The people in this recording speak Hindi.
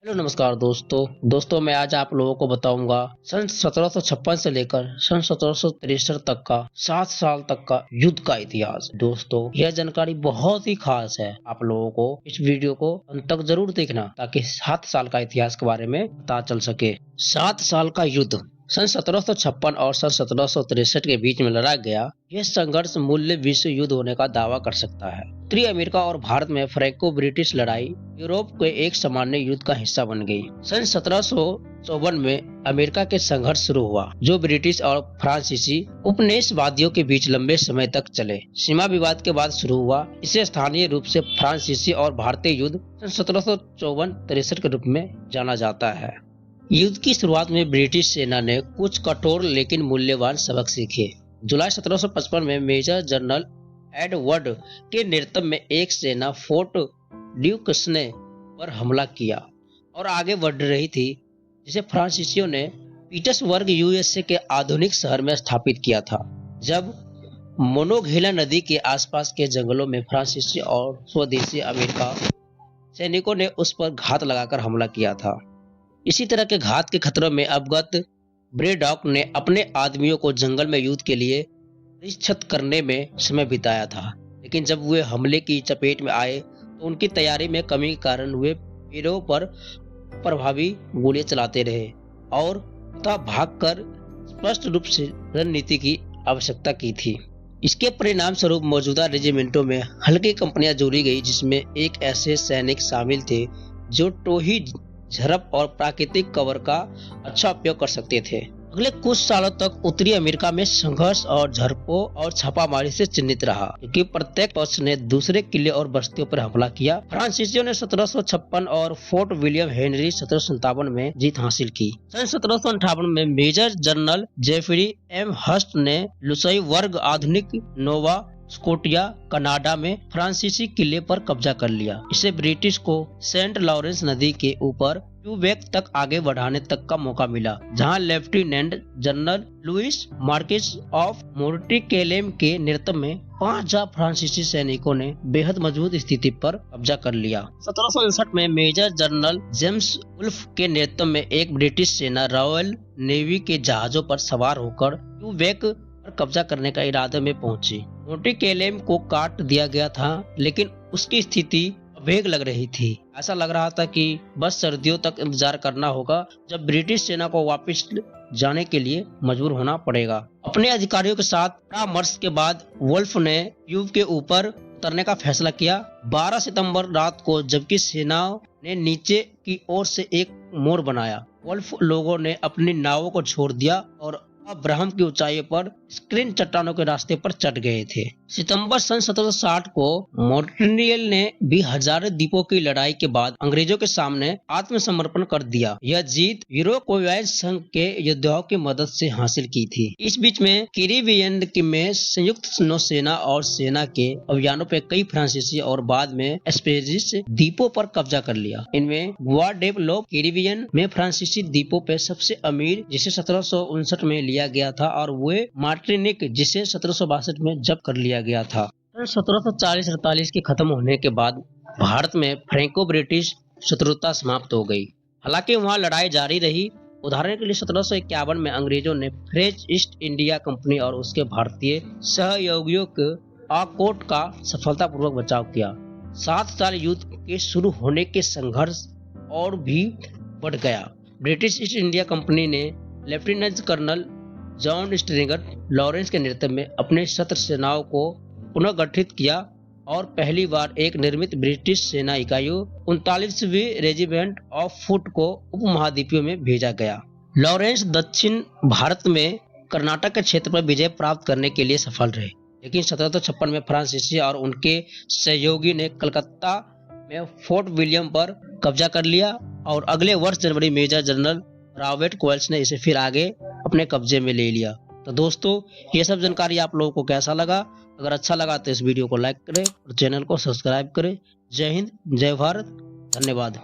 हेलो नमस्कार दोस्तों मैं आज आप लोगों को बताऊंगा सन 1756 से लेकर सन 1763 तक का 7 साल तक का युद्ध का इतिहास। दोस्तों यह जानकारी बहुत ही खास है। आप लोगों को इस वीडियो को अंत तक जरूर देखना ताकि 7 साल का इतिहास के बारे में पता चल सके। 7 साल का युद्ध सन 1756 और सन 1763 के बीच में लड़ा गया। यह संघर्ष मूल्य विश्व युद्ध होने का दावा कर सकता है। उत्तरी अमेरिका और भारत में फ्रैंको ब्रिटिश लड़ाई यूरोप के एक सामान्य युद्ध का हिस्सा बन गई। सन 1754 में अमेरिका के संघर्ष शुरू हुआ जो ब्रिटिश और फ्रांसीसी उपनिवेशवादियों के बीच लंबे समय तक चले। सीमा विवाद के बाद शुरू हुआ। इसे स्थानीय रूप से फ्रांसीसी और भारतीय युद्ध सन 1754-63 के रूप में जाना जाता है। युद्ध की शुरुआत में ब्रिटिश सेना ने कुछ कठोर लेकिन मूल्यवान सबक सीखे। जुलाई 1755 में मेजर जनरल एडवर्ड के नेतृत्व में एक सेना फोर्ट ड्यूक्सने पर हमला किया और आगे बढ़ रही थी, जिसे फ्रांसीसियों ने पीटर्सबर्ग यूएसए के आधुनिक शहर में स्थापित किया था। जब मोनोघेला नदी के आसपास के जंगलों में फ्रांसीसी और स्वदेशी अमेरिका सैनिकों ने उस पर घात लगाकर हमला किया था। इसी तरह के घात के खतरों में अवगत ब्रेडॉक ने अपने आदमियों को जंगल में युद्ध के लिए प्रशिक्षित करने में समय बिताया था, लेकिन जब वे हमले की चपेट में आए तो उनकी तैयारी में कमी के कारण वे पैरों पर प्रभावी गोलियां चलाते रहे और तथा भागकर स्पष्ट रूप से रणनीति की आवश्यकता की थी। इसके परिणाम स्वरूप मौजूदा रेजिमेंटों में हल्की कंपनियां जोड़ी गई, जिसमें एक ऐसे सैनिक शामिल थे जो टोही, झड़प और प्राकृतिक कवर का अच्छा उपयोग कर सकते थे। अगले कुछ सालों तक उत्तरी अमेरिका में संघर्ष और झड़पों और छापामारी से चिन्हित रहा, क्योंकि प्रत्येक पक्ष ने दूसरे किले और बस्तियों पर हमला किया। फ्रांसीसियों ने 1756 और फोर्ट विलियम हेनरी 1757 में जीत हासिल की। सन 1758 में मेजर जनरल जेफरी एम हस्ट ने लुसाई वर्ग आधुनिक नोवा स्कोटिया कनाडा में फ्रांसीसी किले पर कब्जा कर लिया। इसे ब्रिटिश को सेंट लॉरेंस नदी के ऊपर क्यूबेक तक आगे बढ़ाने तक का मौका मिला, जहां lieutenant general Louis marquis of Montcalm के नेतृत्व में 5000 फ्रांसीसी सैनिकों ने बेहद मजबूत स्थिति पर कब्जा कर लिया। 1759 में मेजर जनरल जेम्स वुल्फ के नेतृत्व में एक ब्रिटिश सेना रॉयल नेवी के जहाजों पर सवार होकर क्यूबेक पर कब्जा करने का इरादे में पहुंची। मोंटिकेलेम को काट दिया गया था, लेकिन उसकी स्थिति अभेग लग रही थी। ऐसा लग रहा था कि बस सर्दियों तक इंतजार करना होगा जब ब्रिटिश सेना को वापस जाने के लिए मजबूर होना पड़ेगा। अपने अधिकारियों के साथ परामर्श के बाद वुल्फ ने क्यूब के ऊपर उतरने का फैसला किया। 12 सितंबर रात को जबकि सेना ने नीचे की ओर से एक मोड़ बनाया, वुल्फ लोगों ने अपनी नावों को छोड़ दिया और अब्राहम की ऊंचाई पर स्क्रीन चट्टानों के रास्ते पर चढ़ गए थे। सितंबर सन 1760 को मोंट्रियल ने भी हजारों द्वीपों की लड़ाई के बाद अंग्रेजों के सामने आत्मसमर्पण कर दिया। यह जीत यूरोकोवियन संघ के योद्धाओं की मदद से हासिल की थी। इस बीच में कैरिबियन में संयुक्त नौसेना और सेना के अभियानों पर कई फ्रांसीसी और बाद में स्पेनिश द्वीपों पर कब्जा कर लिया। इनमें ग्वाडेलोप कैरिबियन में फ्रांसीसी द्वीपों पर सबसे अमीर, जिसे 1759 में लिया गया था, और वे मार्टिनिक, जिसे 1762 में जब्त कर लिया गया था। 1740-48 के खत्म होने के बाद भारत में फ्रैंको ब्रिटिश शत्रुता समाप्त हो गई। हालांकि वहां लड़ाई जारी रही। उदाहरण के लिए 1751 में अंग्रेजों ने फ्रेंच ईस्ट इंडिया कंपनी और उसके भारतीय सहयोगियों के आकोट का सफलतापूर्वक बचाव किया। 7 साल युद्ध के शुरू होने के संघर्ष और भी बढ़ गया। ब्रिटिश ईस्ट इंडिया कंपनी ने lieutenant colonel John Stringer Lawrence के नेतृत्व में अपने शस्त्र सेनाओं को पुनर्गठित किया और पहली बार एक निर्मित ब्रिटिश सेना इकाइयों 39वीं रेजिमेंट ऑफ फुट को उपमहाद्वीपीय में भेजा गया। लॉरेंस दक्षिण भारत में कर्नाटक के क्षेत्र पर विजय प्राप्त करने के लिए सफल रहे, लेकिन 1756 में फ्रांसीसी और उनके सहयोगी ने कलकत्ता में फोर्ट विलियम पर कब्जा कर लिया और अगले वर्ष जनवरी मेजर जनरल रॉबर्ट क्वेल्स ने इसे फिर आगे अपने कब्जे में ले लिया। तो दोस्तों ये सब जानकारी आप लोगों को कैसा लगा? अगर अच्छा लगा तो इस वीडियो को लाइक करें और चैनल को सब्सक्राइब करें। जय हिंद, जय भारत, धन्यवाद।